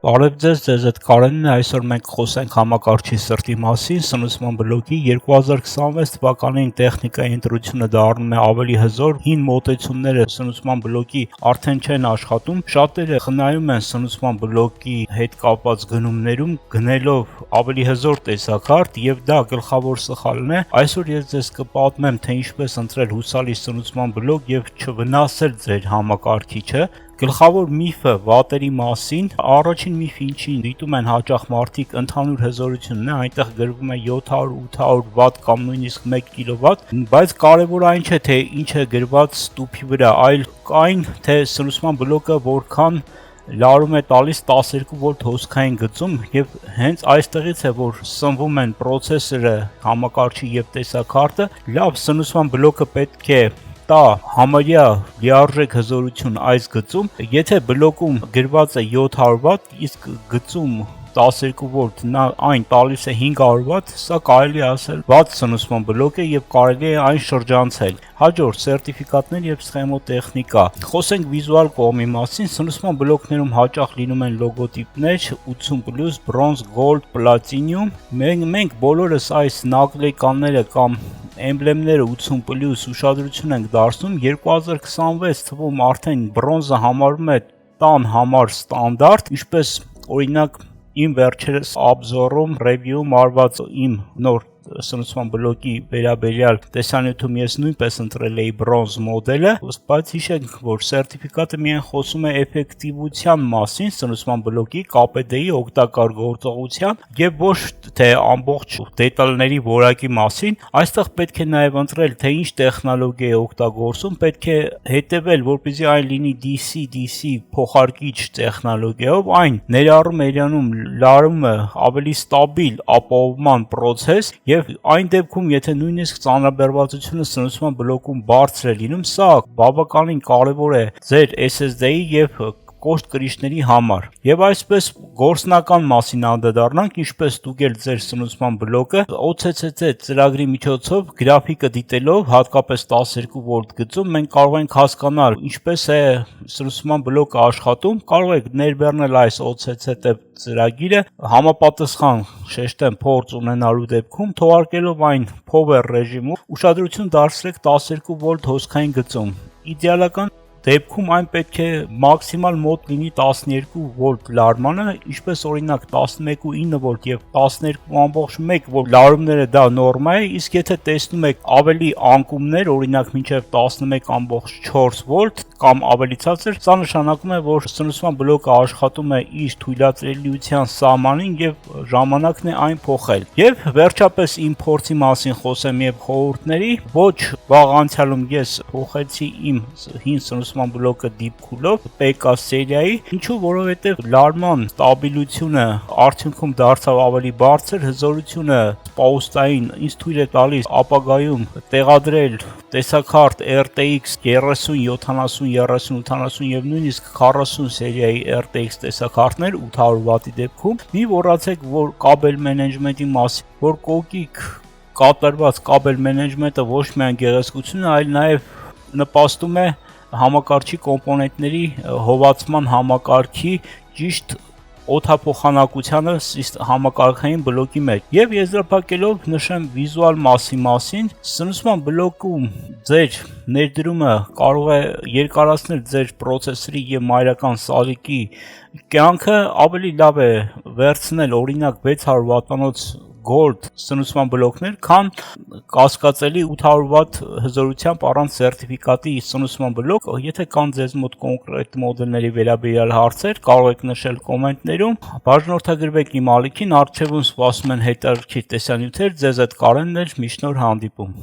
Բարև ձեզ հետ Կարենն է, այսօր մենք խոսենք համակարգչի սրտի մասին, սնուցման բլոկի 2026 թվականին տեխնիկայի ընտրությունը դառնում է ավելի հզոր, հին մոտեցումները սնուցման բլոկի արդեն չեն աշխատում, շատերը խնայում են սնուցման բլոկի հետ կապված գնումներում գնելով ավելի հզոր տեսակարդ եւ դա գլխավոր սխալն է, այսօր ես ձեզ կպատմեմ, թե ինչպես ընտրել հուսալի սնուցման բլոկ եւ չվնասել ձեր համակարգիչը։ Գլխավոր միֆը վատերի մասին, առաջին միֆը ինչին դիտում են հաճախ մարդիկ ընդհանուր հզորությունն է, այնտեղ գրվում է 700-800 վատ կամ նույնիսկ 1 կՎտ, բայց կարևորը այն չէ, թե ինչ է գրված ստուփի վրա, այլ այն, թե սնուցման բլոկը որքան լարում է տալիս 12 վոլտ հոսքային գծում եւ հենց այստեղից է որ սնվում են պրոցեսորը, համակարգչի եւ տեսակարտը, լավ սնուցման բլոկը պետք է տա համարյա լիարժեք հզորություն այս գծում, եթե բլոկում գրված է 700 վատ, իսկ գծում 12 վոլտ նա այն տալիս է 500 վատ, սա կարելի է ասել վատ սնուցման բլոկ է եւ կարելի է այն շրջանցել։ Հաջորդ սերտիֆիկատներ եւ սխեմոտեխնիկա։ Խոսենք վիզուալ կողմի մասին, սնուցման բլոկներում հաճախ լինում են լոգոտիպներ 80+, բրոնզ, գոլդ, պլատինիում։ Մենք բոլորս այս նակլեկանները կամ էմբլեմները 80+ ուշադրություն ենք դարձնում, 2026 թվում արդեն բրոնզը համարվում է տան համար ստանդարտ, ինչպես օրինակ իմ վերջերս обзорում, ռևյուում արված իմ նոր սնուցման բլոկի վերաբերյալ տեսանյութում ես նույնպես ընտրել էի բրոնզ մոդելը, բայց հիշենք, որ սերտիֆիկատը միայն խոսում է էֆեկտիվության մասին, սնուցման բլոկի KPD-ի օգտակար գործողության եւ ոչ թե ամբողջ դետալների որակի մասին, այստեղ պետք է նաեւ ընտրել, թե ինչ տեխնոլոգիա է օգտագործում, պետք է հետեւել, որպեսզի այն լինի DC-DC փոխարկիչ տեխնոլոգիայով, այն ներառում է իրանում լարումը ավելի ստաբիլ ապահովման process եւ այն դեպքում, եթե նույնիսկ ծանրաբեռվածությունը սնուցման բլոկում բարձր է լինում, սա բավականին կարևոր է ձեր SSD-ի եւ կոշտ կրիչների համար։ Եվ այսպես գործնական մասին անդրադառնանք, ինչպես ստուգել ձեր սնուցման բլոկը OCCC ծրագրի միջոցով գրաֆիկը դիտելով, հատկապես 12 վոլտ գծում, մենք կարող ենք հասկանալ ինչպես է սնուցման բլոկը աշխատում, կարող եք ներբեռնել այս OCCC ծրագիրը համապատասխան շեշտեմ փորձ ունենալու դեպքում, թողարկելով այն power ռեժիմում, ուշադրություն դարձրեք 12 վոլտ հոսքային գծում։ Իդեալական դեպքում այն պետք է մաքսիմալ մոտ լինի 12 վոլտ լարմանը, ինչպես օրինակ 11.9 վոլտ եւ 12.1 վոլտ լարումները դա նորմա է, իսկ եթե տեսնում եք ավելի անկումներ, օրինակ մինչեւ 11.4 վոլտ կամ ավելի ցածր, սա նշանակում է, որ սնուցման բլոկը աշխատում է իր թույլատրելիության սահմանին եւ ժամանակն է այն փոխել։ Եվ վերջապես իմ փորձի մասին խոսեմ եւ խորհուրդների, ոչ վաղ անցյալում ես փոխեցի իմ հին սնուցման բլոկը դիպքուլով PK սերիայի, ինչու որովհետև լարման ստաբիլությունը արդյունքում դարձավ ավելի բարձր, հզորությունը պաուստային ինձ թույլ է տալիս ապագայում տեղադրել տեսակարդ RTX 30, 70, 30, 80 եւ նույնիսկ 40 սերիայի RTX տեսակարտներ 800 վատի դեպքում։ Մի մոռացեք, որ կաբել մենեջմենտի մասին, որ կոկիկ կատարված կաբել մենեջմենտը ոչ միայն գեղեցկություն, այլ նաեւ նպաստում է համակարգչի կոմպոնենտների հովացման համակարգի ճիշտ օդափոխանակությանը համակարգային բլոկի մեջ։ Եվ եզրափակելով նշեմ վիզուալ մասին, սնուցման բլոկում ձեր ներդրումը կարող է երկարացնել ձեր պրոցեսորի եւ մայրական սալիկի կյանքը, ավելի լավ է վերցնել օրինակ 600 վատանոց Gold սնուցման բլոկներ, քան կասկածելի 800 վատ հզորությամբ առանց սերտիֆիկատի սնուցման բլոկ։ Եթե կան ձեզ մոտ կոնկրետ մոդելների վերաբերյալ հարցեր, կարող եք նշել կոմենտներում, բաժանորդագրվեք իմ ալիքին, առջևում սպասում են հետաքրքիր տեսանյութեր, ձեզ հետ Կարենն էր, մինչ նոր հանդիպում։